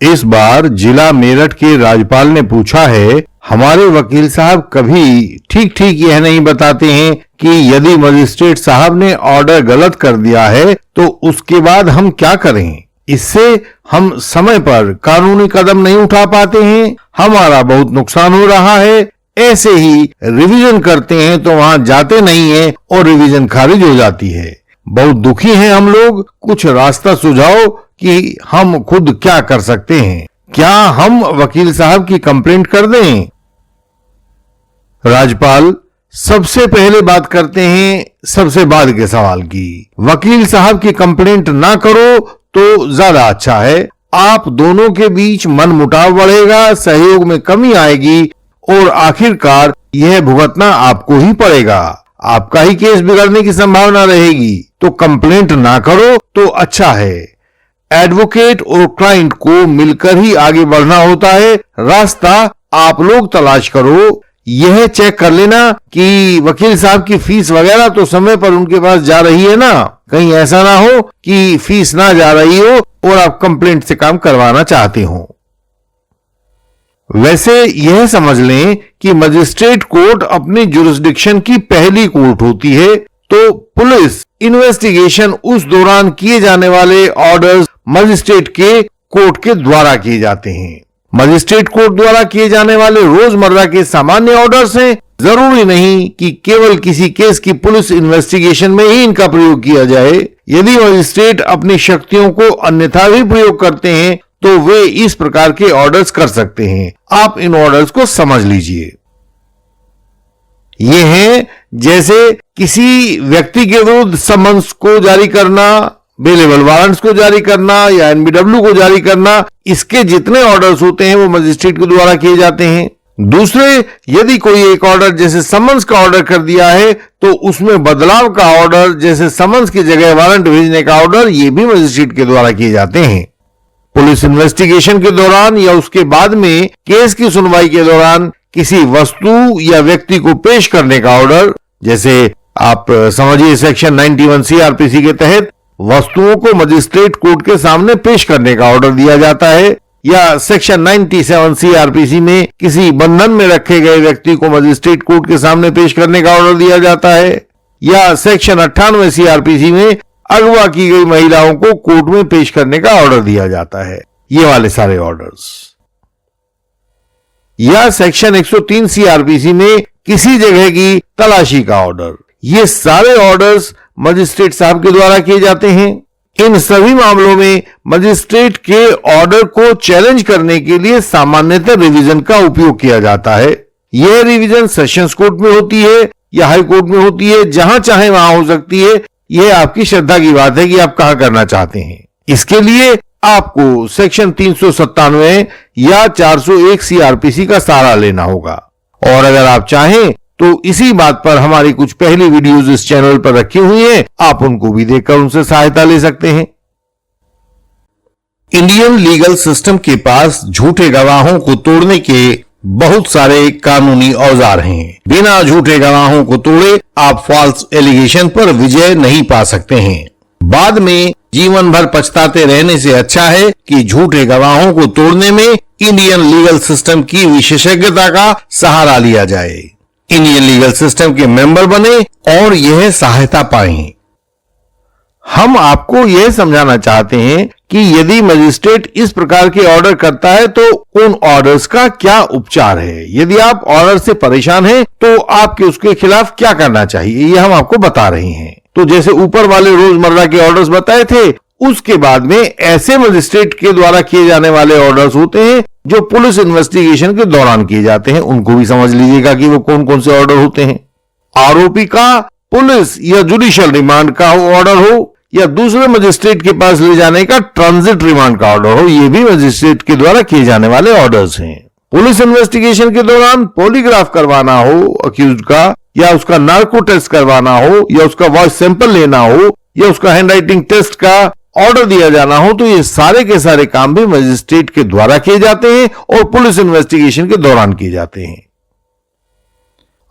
इस बार जिला मेरठ के राज्यपाल ने पूछा है, हमारे वकील साहब कभी ठीक ठीक यह नहीं बताते हैं कि यदि मजिस्ट्रेट साहब ने ऑर्डर गलत कर दिया है तो उसके बाद हम क्या करें। इससे हम समय पर कानूनी कदम नहीं उठा पाते हैं, हमारा बहुत नुकसान हो रहा है। ऐसे ही रिवीजन करते हैं तो वहां जाते नहीं है और रिवीजन खारिज हो जाती है। बहुत दुखी हैं हम लोग, कुछ रास्ता सुझाओ कि हम खुद क्या कर सकते हैं। क्या हम वकील साहब की कंप्लेंट कर दें? राज्यपाल सबसे पहले बात करते हैं सबसे बाद के सवाल की। वकील साहब की कंप्लेंट ना करो तो ज्यादा अच्छा है। आप दोनों के बीच मनमुटाव बढ़ेगा, सहयोग में कमी आएगी और आखिरकार यह भुगतना आपको ही पड़ेगा। आपका ही केस बिगड़ने की संभावना रहेगी। तो कंप्लेंट ना करो तो अच्छा है। एडवोकेट और क्लाइंट को मिलकर ही आगे बढ़ना होता है। रास्ता आप लोग तलाश करो। यह चेक कर लेना कि वकील साहब की फीस वगैरह तो समय पर उनके पास जा रही है ना। कहीं ऐसा ना हो कि फीस ना जा रही हो और आप कंप्लेंट से काम करवाना चाहते हो। वैसे यह समझ लें कि मजिस्ट्रेट कोर्ट अपनी जुरिस्डिक्शन की पहली कोर्ट होती है, तो पुलिस इन्वेस्टिगेशन उस दौरान किए जाने वाले ऑर्डर्स मजिस्ट्रेट के कोर्ट के द्वारा किए जाते हैं। मजिस्ट्रेट कोर्ट द्वारा किए जाने वाले रोजमर्रा के सामान्य ऑर्डर्स हैं। जरूरी नहीं कि केवल किसी केस की पुलिस इन्वेस्टिगेशन में ही इनका प्रयोग किया जाए। यदि मजिस्ट्रेट अपनी शक्तियों को अन्यथा भी प्रयोग करते हैं तो वे इस प्रकार के ऑर्डर्स कर सकते हैं। आप इन ऑर्डर्स को समझ लीजिए। ये हैं जैसे किसी व्यक्ति के विरुद्ध समन्स को जारी करना, बेलेबल वारंट्स को जारी करना या एनबीडब्ल्यू को जारी करना। इसके जितने ऑर्डर्स होते हैं वो मजिस्ट्रेट के द्वारा किए जाते हैं। दूसरे, यदि कोई एक ऑर्डर जैसे समन्स का ऑर्डर कर दिया है तो उसमें बदलाव का ऑर्डर जैसे समन्स की जगह वारंट भेजने का ऑर्डर, ये भी मजिस्ट्रेट के द्वारा किए जाते हैं। पुलिस इन्वेस्टिगेशन के दौरान या उसके बाद में केस की सुनवाई के दौरान किसी वस्तु या व्यक्ति को पेश करने का ऑर्डर, जैसे आप समझिए सेक्शन 91 सीआरपीसी के तहत वस्तुओं को मजिस्ट्रेट कोर्ट के सामने पेश करने का ऑर्डर दिया जाता है, या सेक्शन 97 सीआरपीसी में किसी बंधन में रखे गए व्यक्ति को मजिस्ट्रेट कोर्ट के सामने पेश करने का ऑर्डर दिया जाता है, या सेक्शन 98 सीआरपीसी में अगवा की गई महिलाओं को कोर्ट में पेश करने का ऑर्डर दिया जाता है। ये वाले सारे ऑर्डर्स, या सेक्शन 103 सीआरपीसी में किसी जगह की तलाशी का ऑर्डर। ये सारे ऑर्डर्स मजिस्ट्रेट साहब के द्वारा किए जाते हैं। इन सभी मामलों में मजिस्ट्रेट के ऑर्डर को चैलेंज करने के लिए सामान्यतः रिवीजन का उपयोग किया जाता है। यह रिवीजन सेशंस कोर्ट में होती है या हाई कोर्ट में होती है, जहां चाहे वहां हो सकती है। यह आपकी श्रद्धा की बात है कि आप कहां करना चाहते हैं। इसके लिए आपको सेक्शन 397 या 401 सीआरपीसी का सहारा लेना होगा। और अगर आप चाहें तो इसी बात पर हमारी कुछ पहली वीडियोस इस चैनल पर रखी हुई हैं, आप उनको भी देखकर उनसे सहायता ले सकते हैं। इंडियन लीगल सिस्टम के पास झूठे गवाहों को तोड़ने के बहुत सारे कानूनी औजार हैं। बिना झूठे गवाहों को तोड़े आप फॉल्स एलिगेशन पर विजय नहीं पा सकते हैं। बाद में जीवन भर पछताते रहने से अच्छा है कि झूठे गवाहों को तोड़ने में इंडियन लीगल सिस्टम की विशेषज्ञता का सहारा लिया जाए। इंडियन लीगल सिस्टम के मेंबर बने और यह सहायता पाएं। हम आपको यह समझाना चाहते हैं कि यदि मजिस्ट्रेट इस प्रकार के ऑर्डर करता है तो उन ऑर्डर्स का क्या उपचार है। यदि आप ऑर्डर से परेशान हैं तो आपके उसके खिलाफ क्या करना चाहिए, यह हम आपको बता रहे हैं। तो जैसे ऊपर वाले रोजमर्रा के ऑर्डर्स बताए थे, उसके बाद में ऐसे मजिस्ट्रेट के द्वारा किए जाने वाले ऑर्डर्स होते हैं जो पुलिस इन्वेस्टिगेशन के दौरान किए जाते हैं। उनको भी समझ लीजिएगा कि वो कौन कौन से ऑर्डर होते हैं। आरोपी का पुलिस या जुडिशियल रिमांड का ऑर्डर हो या दूसरे मजिस्ट्रेट के पास ले जाने का ट्रांजिट रिमांड का ऑर्डर हो, ये भी मजिस्ट्रेट के द्वारा किए जाने वाले ऑर्डर्स हैं। पुलिस इन्वेस्टिगेशन के दौरान पॉलीग्राफ करवाना हो अक्यूज्ड का, या उसका नार्को टेस्ट करवाना हो, या उसका वॉइस सैंपल लेना हो, या उसका हैंडराइटिंग टेस्ट का ऑर्डर दिया जाना हो, तो ये सारे के सारे काम भी मजिस्ट्रेट के द्वारा किए जाते हैं और पुलिस इन्वेस्टिगेशन के दौरान किए जाते हैं।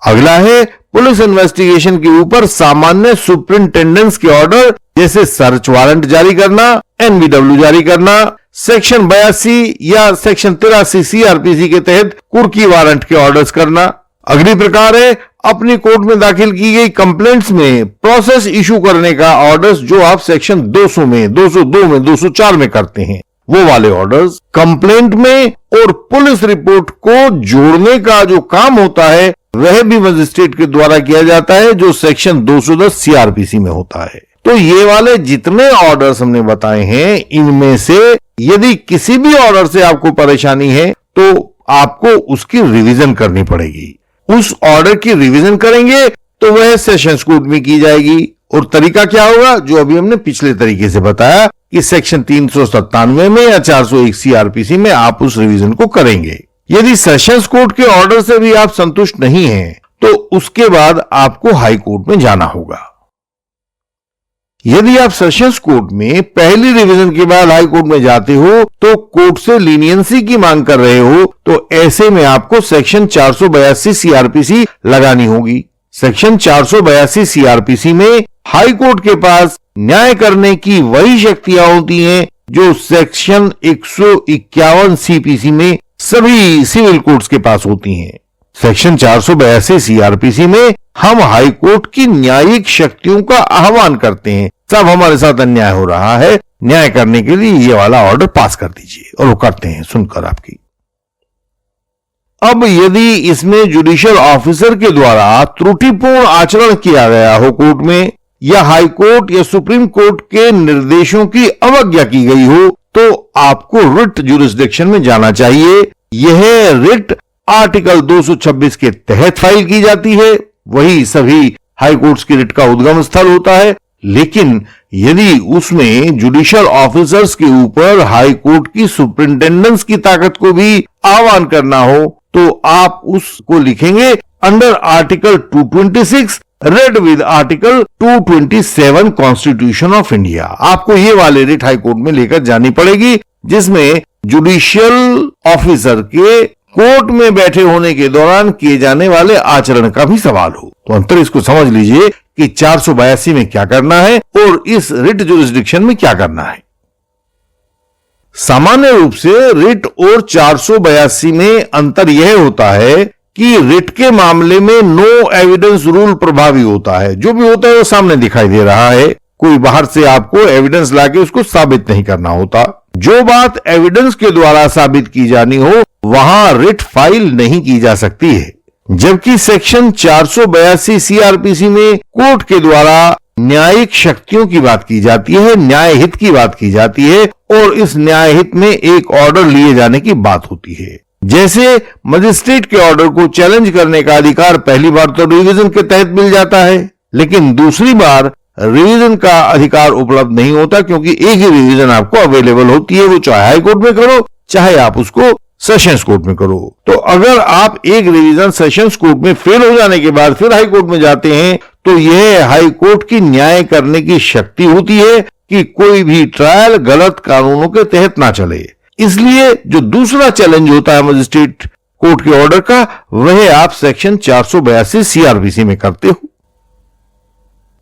अगला है पुलिस इन्वेस्टिगेशन के ऊपर सामान्य सुपरिंटेंडेंस के ऑर्डर, जैसे सर्च वारंट जारी करना, NBW जारी करना, सेक्शन 82 या सेक्शन 83 CRPC के तहत कुर्की वारंट के ऑर्डर्स करना। अगली प्रकार है अपनी कोर्ट में दाखिल की गई कंप्लेंट्स में प्रोसेस इशू करने का ऑर्डर्स, जो आप सेक्शन 200 में, 202 में, 204 में करते हैं, वो वाले ऑर्डर्स। कंप्लेंट में और पुलिस रिपोर्ट को जोड़ने का जो काम होता है वह भी मजिस्ट्रेट के द्वारा किया जाता है, जो सेक्शन 210 CRPC में होता है। तो ये वाले जितने ऑर्डर्स हमने बताए हैं, इनमें से यदि किसी भी ऑर्डर से आपको परेशानी है तो आपको उसकी रिवीजन करनी पड़ेगी। उस ऑर्डर की रिवीजन करेंगे तो वह सेशंस कोर्ट में की जाएगी। और तरीका क्या होगा, जो अभी हमने पिछले तरीके से बताया कि सेक्शन 397 में या 401 CRPC में आप उस रिवीजन को करेंगे। यदि सेशंस कोर्ट के ऑर्डर से भी आप संतुष्ट नहीं हैं तो उसके बाद आपको हाई कोर्ट में जाना होगा। यदि आप सेशंस कोर्ट में पहली रिवीजन के बाद हाई कोर्ट में जाते हो तो कोर्ट से लीनियंसी की मांग कर रहे हो, तो ऐसे में आपको सेक्शन 482 CRPC लगानी होगी। सेक्शन 482 CRPC में हाई कोर्ट के पास न्याय करने की वही शक्तियां होती हैं जो सेक्शन 151 CPC में सभी सिविल कोर्ट्स के पास होती हैं। सेक्शन 482 CRPC में हम हाई कोर्ट की न्यायिक शक्तियों का आह्वान करते हैं, सब हमारे साथ अन्याय हो रहा है, न्याय करने के लिए ये वाला ऑर्डर पास कर दीजिए, और वो करते हैं सुनकर आपकी। अब यदि इसमें जुडिशियल ऑफिसर के द्वारा त्रुटिपूर्ण आचरण किया गया हो कोर्ट में, या हाई कोर्ट या सुप्रीम कोर्ट के निर्देशों की अवज्ञा की गई हो, तो आपको रिट जुरिस्डिक्शन में जाना चाहिए। यह रिट आर्टिकल 226 के तहत फाइल की जाती है, वही सभी हाई कोर्ट्स की रिट का उद्गम स्थल होता है। लेकिन यदि उसमें जुडिशियल ऑफिसर्स के ऊपर हाई कोर्ट की सुपरिंटेंडेंस की ताकत को भी आह्वान करना हो तो आप उसको लिखेंगे under article 226 read with article 227 constitution of India. आपको ये वाले रिट हाई कोर्ट में लेकर जानी पड़ेगी, जिसमें जुडिशियल ऑफिसर के कोर्ट में बैठे होने के दौरान किए जाने वाले आचरण का भी सवाल हो। तो अंतर इसको समझ लीजिए कि 482 में क्या करना है और इस रिट जुरिस्डिक्शन में क्या करना है। सामान्य रूप से रिट और 482 में अंतर यह होता है कि रिट के मामले में नो एविडेंस रूल प्रभावी होता है। जो भी होता है वो सामने दिखाई दे रहा है, कोई बाहर से आपको एविडेंस लाके उसको साबित नहीं करना होता। जो बात एविडेंस के द्वारा साबित की जानी हो वहां रिट फाइल नहीं की जा सकती है। जबकि सेक्शन 482 CRPC में कोर्ट के द्वारा न्यायिक शक्तियों की बात की जाती है, न्याय हित की बात की जाती है, और इस न्याय हित में एक ऑर्डर लिए जाने की बात होती है। जैसे मजिस्ट्रेट के ऑर्डर को चैलेंज करने का अधिकार पहली बार तो रिवीजन के तहत मिल जाता है, लेकिन दूसरी बार रिवीजन का अधिकार उपलब्ध नहीं होता, क्योंकि एक ही रिवीजन आपको अवेलेबल होती है, वो चाहे हाई कोर्ट में करो चाहे आप उसको सेशंस कोर्ट में करो। तो अगर आप एक रिवीजन सेशंस कोर्ट में फेल हो जाने के बाद फिर हाई कोर्ट में जाते हैं तो यह हाई कोर्ट की न्याय करने की शक्ति होती है कि कोई भी ट्रायल गलत कानूनों के तहत ना चले। इसलिए जो दूसरा चैलेंज होता है मजिस्ट्रेट कोर्ट के ऑर्डर का, वह आप सेक्शन 482 CRPC में करते हो।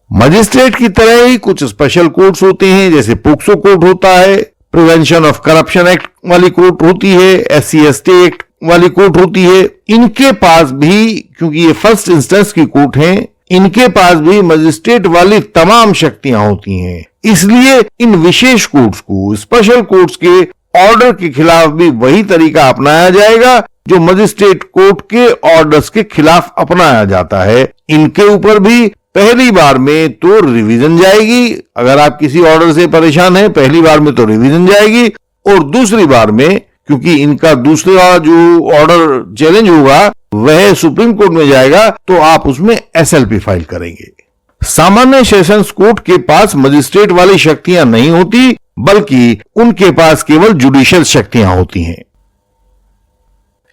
मजिस्ट्रेट की तरह ही कुछ स्पेशल कोर्ट्स होते हैं, जैसे पोक्सो कोर्ट होता है, प्रिवेंशन ऑफ करप्शन एक्ट वाली कोर्ट होती है, SC/ST एक्ट वाली कोर्ट होती है। इनके पास भी, क्योंकि ये फर्स्ट इंस्टेंस की कोर्ट हैं, इनके पास भी मजिस्ट्रेट वाली तमाम शक्तियां होती हैं। इसलिए इन विशेष कोर्ट्स को, स्पेशल कोर्ट्स के ऑर्डर के खिलाफ भी वही तरीका अपनाया जाएगा जो मजिस्ट्रेट कोर्ट के ऑर्डर्स के खिलाफ अपनाया जाता है। इनके ऊपर भी पहली बार में तो रिवीजन जाएगी। अगर आप किसी ऑर्डर से परेशान हैं, पहली बार में तो रिवीजन जाएगी, और दूसरी बार में, क्योंकि इनका दूसरा जो ऑर्डर चैलेंज होगा वह सुप्रीम कोर्ट में जाएगा, तो आप उसमें SLP फाइल करेंगे। सामान्य सेशंस कोर्ट के पास मजिस्ट्रेट वाली शक्तियां नहीं होती, बल्कि उनके पास केवल जुडिशियल शक्तियां होती हैं।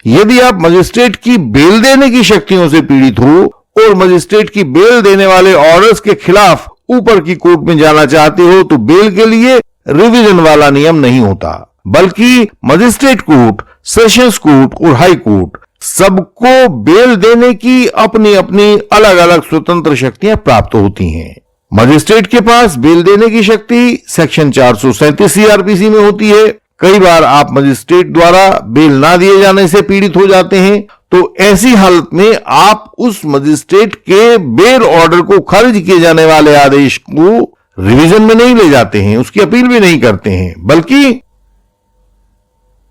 यदि आप मजिस्ट्रेट की बेल देने की शक्तियों से पीड़ित हो और मजिस्ट्रेट की बेल देने वाले ऑर्डर्स के खिलाफ ऊपर की कोर्ट में जाना चाहते हो, तो बेल के लिए रिवीजन वाला नियम नहीं होता, बल्कि मजिस्ट्रेट कोर्ट, सेशंस कोर्ट और हाई कोर्ट सबको बेल देने की अपनी अपनी अलग अलग स्वतंत्र शक्तियां प्राप्त होती हैं। मजिस्ट्रेट के पास बेल देने की शक्ति सेक्शन 437 सीआरपीसी में होती है। कई बार आप मजिस्ट्रेट द्वारा बेल ना दिए जाने से पीड़ित हो जाते हैं, तो ऐसी हालत में आप उस मजिस्ट्रेट के बेल ऑर्डर को खारिज किए जाने वाले आदेश को रिवीजन में नहीं ले जाते हैं, उसकी अपील भी नहीं करते हैं, बल्कि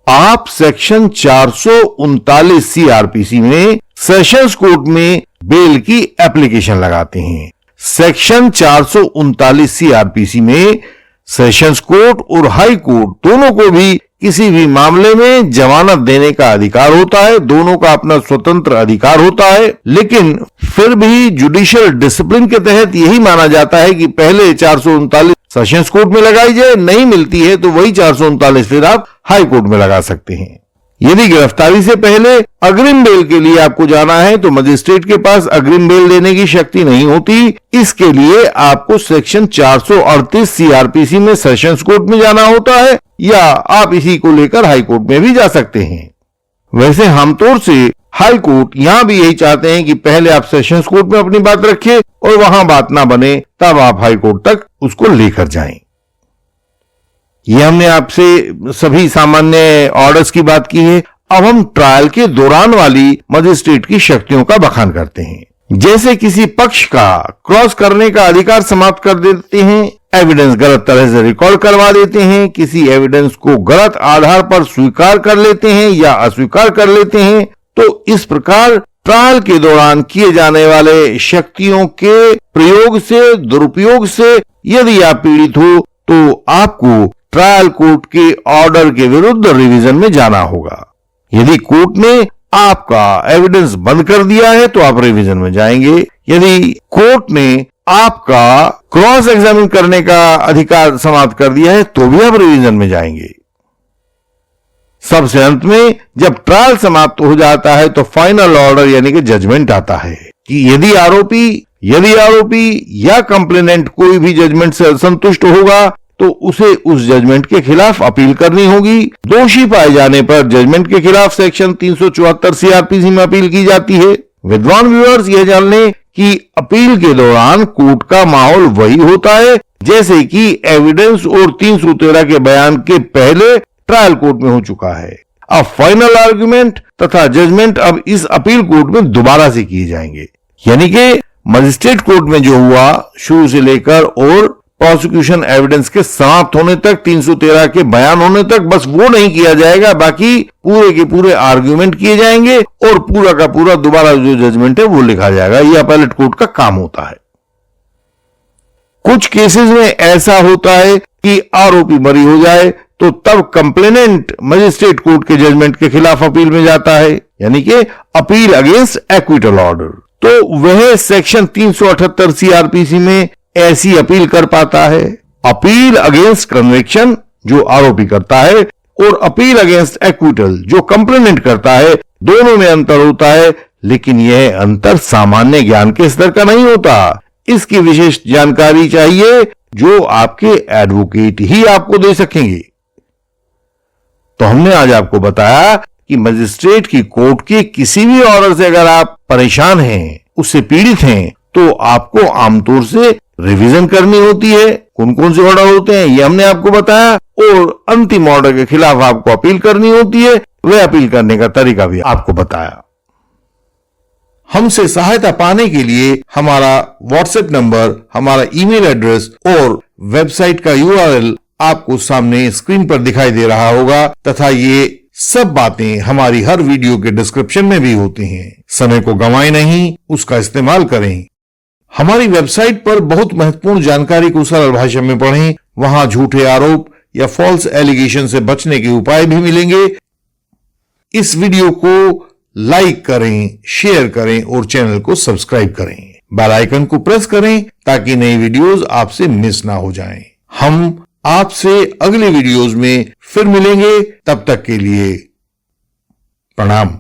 आप सेक्शन 439 सीआरपीसी में सेशंस कोर्ट में बेल की एप्लीकेशन लगाते हैं। सेक्शन 439 सीआरपीसी में सेशंस कोर्ट और हाई कोर्ट दोनों को भी किसी भी मामले में जमानत देने का अधिकार होता है, दोनों का अपना स्वतंत्र अधिकार होता है। लेकिन फिर भी जुडिशियल डिसिप्लिन के तहत यही माना जाता है कि पहले 439 सेशंस कोर्ट में लगाई जाए, नहीं मिलती है तो वही 439 फिर आप हाई कोर्ट में लगा सकते हैं। यदि गिरफ्तारी से पहले अग्रिम बेल के लिए आपको जाना है तो मजिस्ट्रेट के पास अग्रिम बेल देने की शक्ति नहीं होती। इसके लिए आपको सेक्शन 438 सीआरपीसी में सेशंस कोर्ट में जाना होता है, या आप इसी को लेकर हाई कोर्ट में भी जा सकते हैं। वैसे आमतौर से हाई कोर्ट यहां भी यही चाहते हैं कि पहले आप सेशंस कोर्ट में अपनी बात रखिए और वहां बात ना बने तब आप हाई कोर्ट तक उसको लेकर जाएं। ये हमने आपसे सभी सामान्य ऑर्डर्स की बात की है। अब हम ट्रायल के दौरान वाली मजिस्ट्रेट की शक्तियों का बखान करते हैं। जैसे किसी पक्ष का क्रॉस करने का अधिकार समाप्त कर देते हैं, एविडेंस गलत तरह से रिकॉर्ड करवा देते हैं, किसी एविडेंस को गलत आधार पर स्वीकार कर लेते हैं या अस्वीकार कर लेते हैं, तो इस प्रकार ट्रायल के दौरान किए जाने वाले शक्तियों के प्रयोग से, दुरुपयोग से यदि आप पीड़ित हो तो आपको ट्रायल कोर्ट के ऑर्डर के विरुद्ध रिवीजन में जाना होगा। यदि कोर्ट ने आपका एविडेंस बंद कर दिया है तो आप रिवीजन में जाएंगे। यदि कोर्ट ने आपका क्रॉस एग्जामिन करने का अधिकार समाप्त कर दिया है तो भी आप रिवीजन में जाएंगे। सबसे अंत में जब ट्रायल समाप्त हो जाता है तो फाइनल ऑर्डर यानी कि जजमेंट आता है कि यदि आरोपी या कंप्लेनेंट कोई भी जजमेंट से असंतुष्ट होगा तो उसे उस जजमेंट के खिलाफ अपील करनी होगी। दोषी पाए जाने पर जजमेंट के खिलाफ सेक्शन 374 सीआरपीसी में अपील की जाती है। विद्वान व्यूअर्स यह जान लें कि अपील के दौरान कोर्ट का माहौल वही होता है जैसे कि एविडेंस और 313 के बयान के पहले ट्रायल कोर्ट में हो चुका है। अब फाइनल आर्ग्यूमेंट तथा जजमेंट अब इस अपील कोर्ट में दोबारा से किए जाएंगे। यानी कि मजिस्ट्रेट कोर्ट में जो हुआ शुरू से लेकर और प्रोसिक्यूशन एविडेंस के समाप्त होने तक, 313 के बयान होने तक, बस वो नहीं किया जाएगा, बाकी पूरे के पूरे आर्ग्यूमेंट किए जाएंगे और पूरा का पूरा दोबारा जो जजमेंट है वो लिखा जाएगा। यह अपीलेट कोर्ट का काम होता है। कुछ केसेस में ऐसा होता है कि आरोपी बरी हो जाए तो तब कंप्लेनेंट मजिस्ट्रेट कोर्ट के जजमेंट के खिलाफ अपील में जाता है, यानी कि अपील अगेंस्ट एक्विटल ऑर्डर। तो वह सेक्शन 378 सीआरपीसी में ऐसी अपील कर पाता है। अपील अगेंस्ट कन्विक्शन जो आरोपी करता है और अपील अगेंस्ट एक्विटल जो कंप्लेनेंट करता है, दोनों में अंतर होता है, लेकिन यह अंतर सामान्य ज्ञान के स्तर का नहीं होता। इसकी विशेष जानकारी चाहिए जो आपके एडवोकेट ही आपको दे सकेंगे। तो हमने आज आपको बताया कि मजिस्ट्रेट की कोर्ट के किसी भी ऑर्डर से अगर आप परेशान हैं, उससे पीड़ित हैं, तो आपको आमतौर से रिवीजन करनी होती है। कौन कौन से ऑर्डर होते हैं ये हमने आपको बताया, और अंतिम ऑर्डर के खिलाफ आपको अपील करनी होती है। वह अपील करने का तरीका भी आपको बताया। हमसे सहायता पाने के लिए हमारा व्हाट्सएप नंबर, हमारा ईमेल एड्रेस और वेबसाइट का यूआरएल आपको सामने स्क्रीन पर दिखाई दे रहा होगा, तथा ये सब बातें हमारी हर वीडियो के डिस्क्रिप्शन में भी होती हैं। समय को गंवाएं नहीं, उसका इस्तेमाल करें। हमारी वेबसाइट पर बहुत महत्वपूर्ण जानकारी को सरल भाषा में पढ़ें। वहां झूठे आरोप या फॉल्स एलिगेशन से बचने के उपाय भी मिलेंगे। इस वीडियो को लाइक करें, शेयर करें और चैनल को सब्सक्राइब करें। बेल आइकन को प्रेस करें ताकि नई वीडियोस आपसे मिस ना हो जाएं। हम आपसे अगले वीडियोस में फिर मिलेंगे। तब तक के लिए प्रणाम।